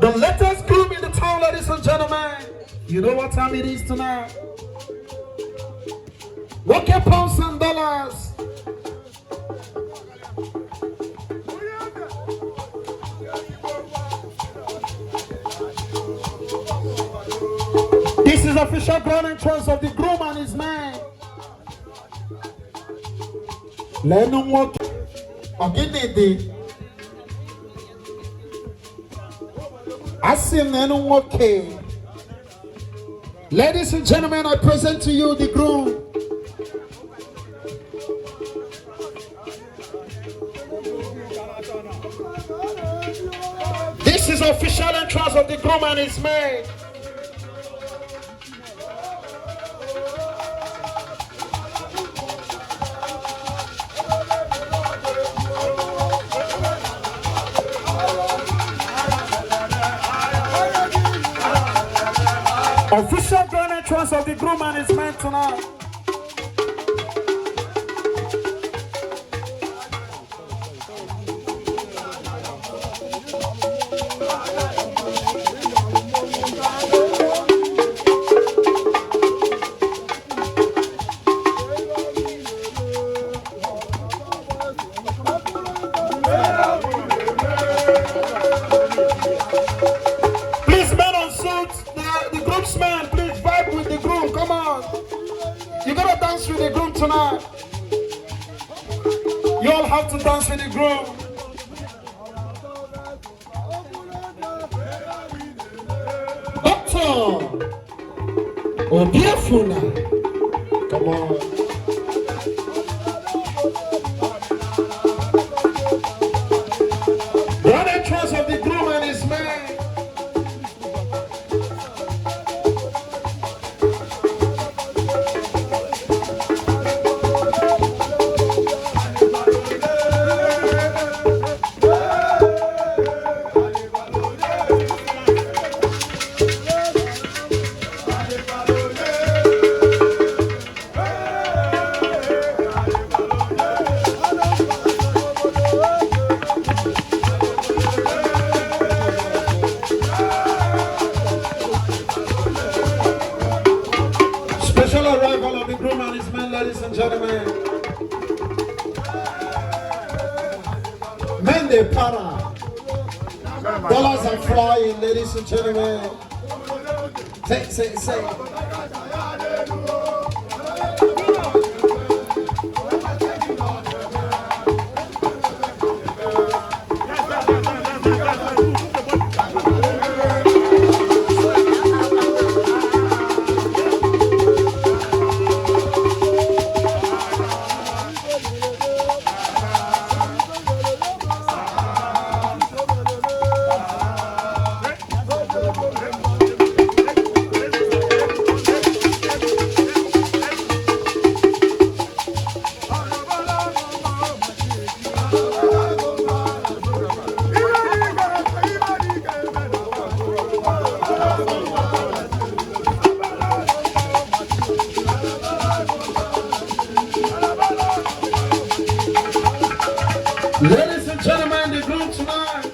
The latest groom in the town, ladies and gentlemen. You know what time it is tonight? Look at pounds and dollars. This is official ground entrance of the groom and his man. Let them walk. Again, I see men okay. Ladies and gentlemen, I present to you the groom. This is official entrance of the groom and his maid. Official grand entrance of the groom and his men tonight. With the groom tonight. You all have to dance with the groom. Doctor! Oh, beautiful now. Come on. Grand entrance of the groom and his man. Ladies and gentlemen, men they para, dollars are flying, ladies and gentlemen. Say. Ladies and gentlemen, the groom tonight.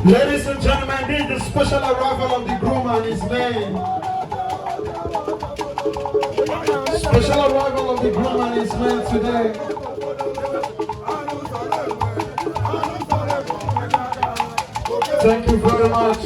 Ladies and gentlemen, this is the special arrival of the groom and his men. Special arrival of the groom and his men today. Thank you very much.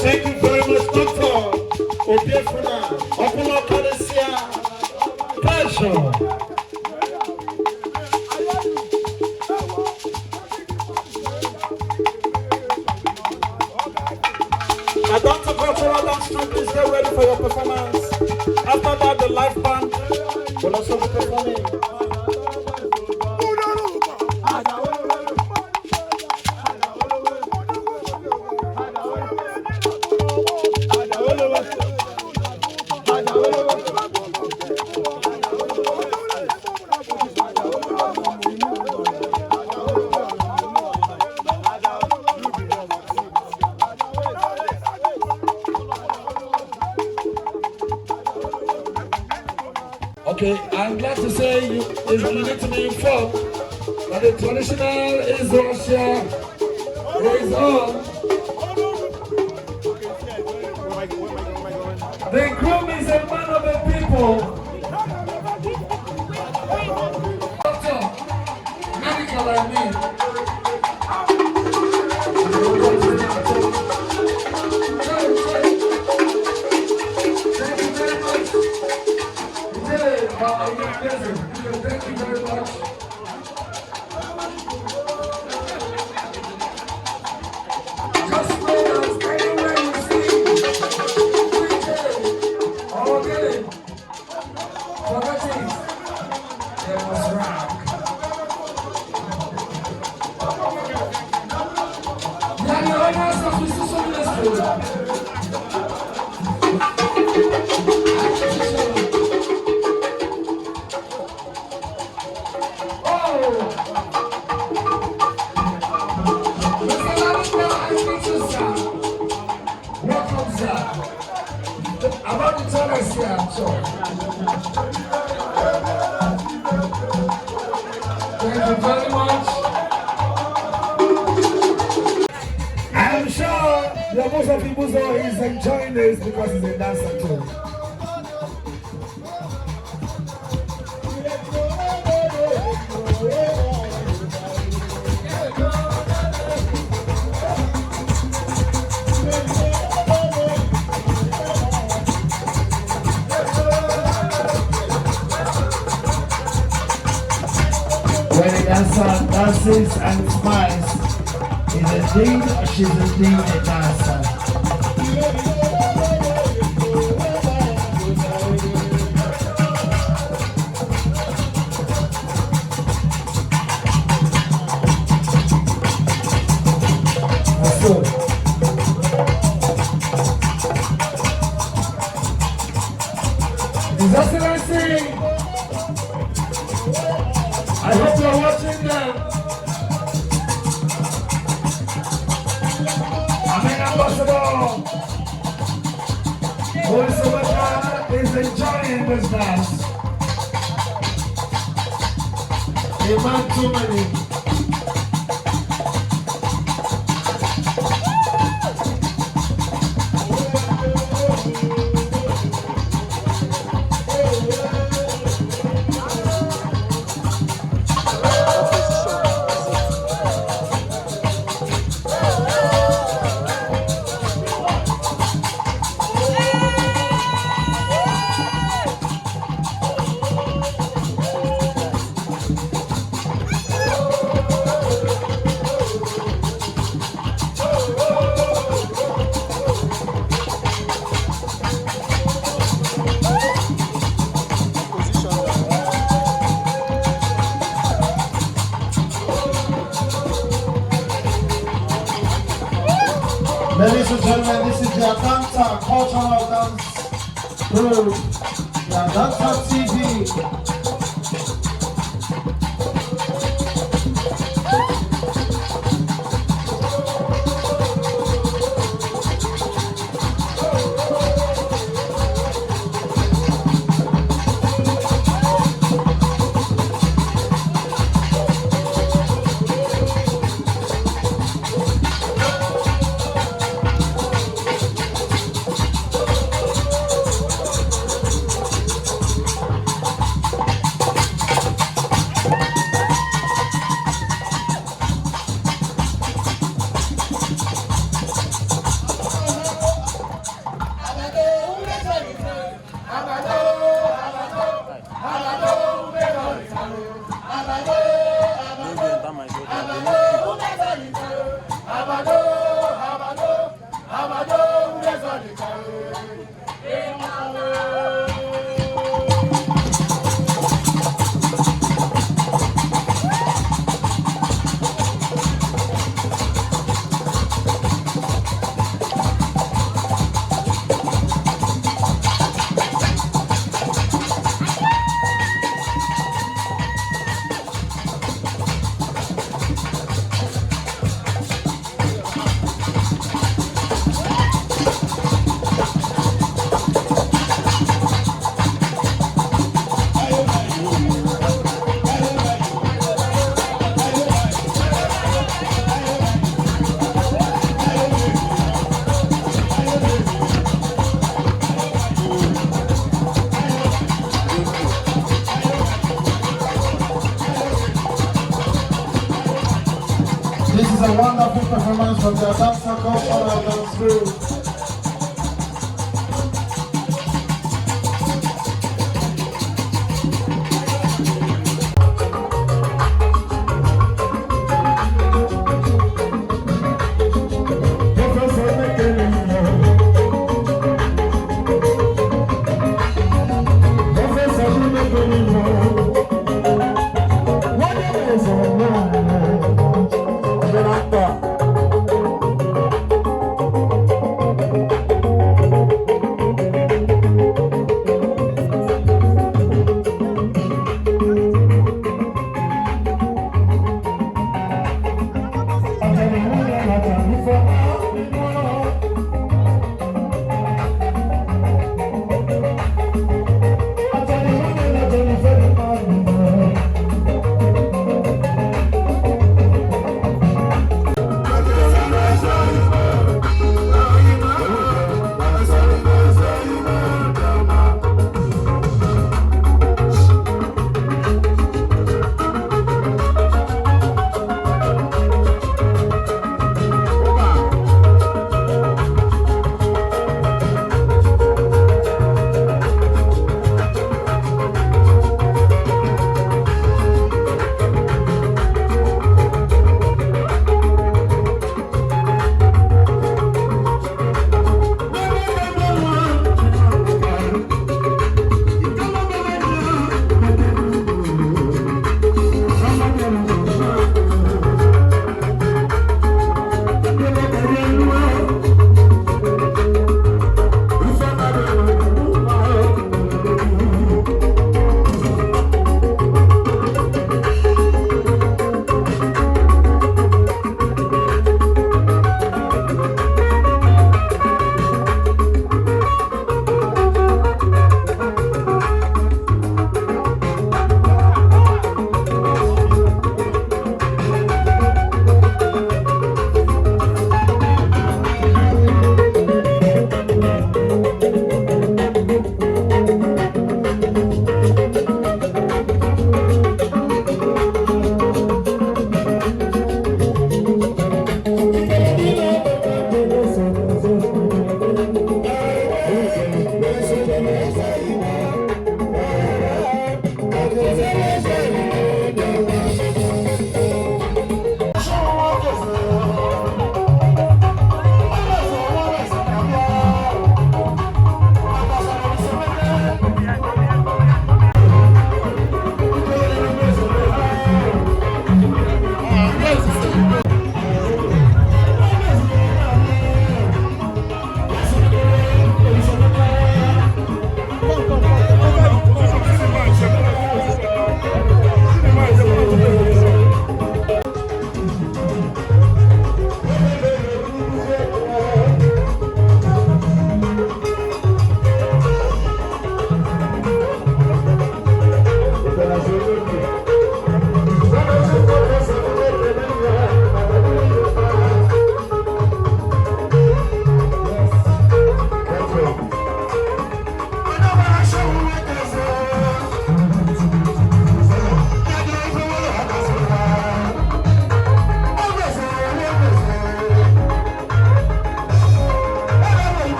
Thank you very much, Doctor. Obiefuna, Opula Kadesia. Pleasure. Adult cultural dance troupe, please get ready for your performance. After that, the live band will also be performing. Okay, I'm glad to say you need to be informed that the traditional is Russia is on. The groom is a man of the people. Doctor, medical like me. Thank you very much. Just know that anywhere you see, we did it. All did it. Forget it. There was rock. Yeah, the owners of the social ministry. About the time I see I'm sorry. Thank you very much. I'm sure that most of people know he's enjoying this because he's a dancer too. When a dancer dances and smiles, she's indeed a dancer. His Excellency, I hope you're watching them. Ambassador Olisabaka is enjoying this dance. A man too many. Ladies and gentlemen, this is the Adanta Cultural Dance Group, the Adanta TV. is a wonderful performance from their dancer called Dance Group.